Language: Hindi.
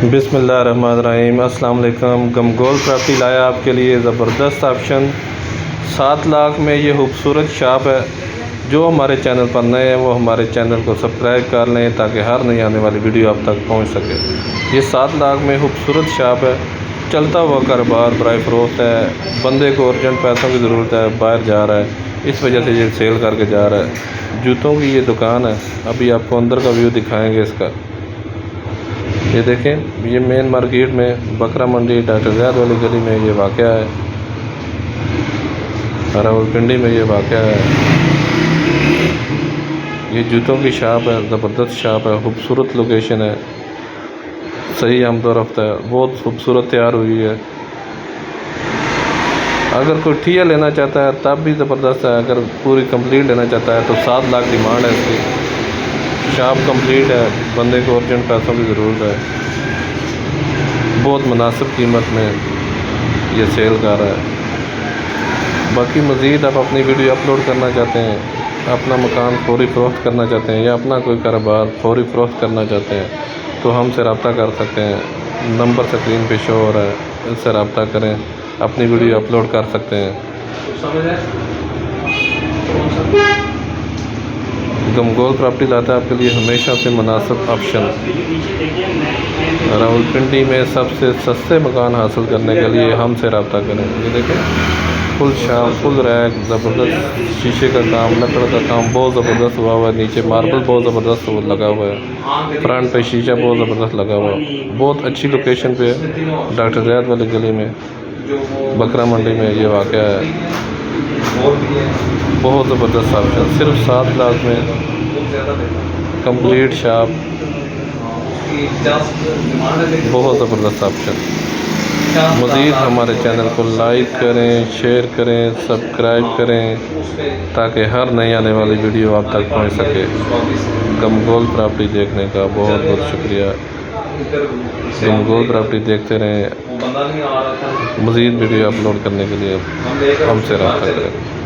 बिस्मिल्लाहिर्रहमानिर्रहीम। अस्सलाम वालेकुम। गमगोल प्रॉपर्टी लाया आपके लिए ज़बरदस्त ऑप्शन 7 लाख में ये खूबसूरत शॉप है। जो हमारे चैनल पर नए हैं वो हमारे चैनल को सब्सक्राइब कर लें ताकि हर नई आने वाली वीडियो आप तक पहुंच सके। ये 7 लाख में खूबसूरत शॉप है। चलता हुआ कारोबार बराए फ़रोख्त है। बंदे को अर्जेंट पैसों की ज़रूरत है, बाहर जा रहा है, इस वजह से ये सेल करके जा रहा है। जूतों की ये दुकान है। अभी आपको अंदर का व्यू दिखाएँगे इसका। ये देखें, ये मेन मार्केट में बकरा मंडी डॉक्टर ज़ैद वाली गली में ये वाक़या है। रावलपिंडी में ये वाक़या है। ये जूतों की शॉप है, ज़बरदस्त शॉप है, खूबसूरत लोकेशन है, सही आमदोरफ्त है, बहुत खूबसूरत तैयार हुई है। अगर कोई ठिया लेना चाहता है तब भी ज़बरदस्त है। अगर पूरी कंप्लीट लेना चाहता है तो 7 लाख डिमांड है इसकी। शॉप कंप्लीट है, बंदे को अर्जेंट पैसों की ज़रूरत है। बहुत मुनासिब कीमत में ये सेल कर रहा है। बाकी मज़ीद आप अपनी वीडियो अपलोड करना चाहते हैं, अपना मकान फौरी फ़रोख्त करना चाहते हैं या अपना कोई कारोबार फौरी फ़रोख्त करना चाहते हैं तो हमसे रब्ता कर सकते हैं। नंबर स्क्रीन पे शो हो रहा है, इससे रब्ता करें, अपनी वीडियो अपलोड कर सकते हैं। गमगोल प्रॉपर्टी लाता है आपके लिए हमेशा से मुनासिब ऑप्शन। रावलपिंडी में सबसे सस्ते मकान हासिल करने के लिए हमसे रब्ता करें। ये देखें, फुल शाम, फुल रैक, ज़बरदस्त शीशे का काम, लकड़ का काम बहुत ज़बरदस्त हुआ हुआ है। नीचे मार्बल बहुत ज़बरदस्त लगा हुआ है। फ्रंट पे शीशा बहुत ज़बरदस्त लगा हुआ है। बहुत अच्छी लोकेशन पे है, डॉक्टर ज़ैद वाली गली में बकरा मंडी में ये वाक़या है। बहुत ज़बरदस्त ऑप्शन, सिर्फ 7 लाख में कंप्लीट शॉप, बहुत ज़बरदस्त ऑप्शन। मज़ीद हमारे चैनल को लाइक करें, शेयर करें, सब्सक्राइब करें ताकि हर नई आने वाली वीडियो आप तक पहुंच सके। गमगोल प्रॉपर्टी देखने का बहुत बहुत शुक्रिया। गमगोल प्रॉपर्टी देखते रहें। मज़ीद वीडियो अपलोड करने के लिए हमसे रब्ता करें।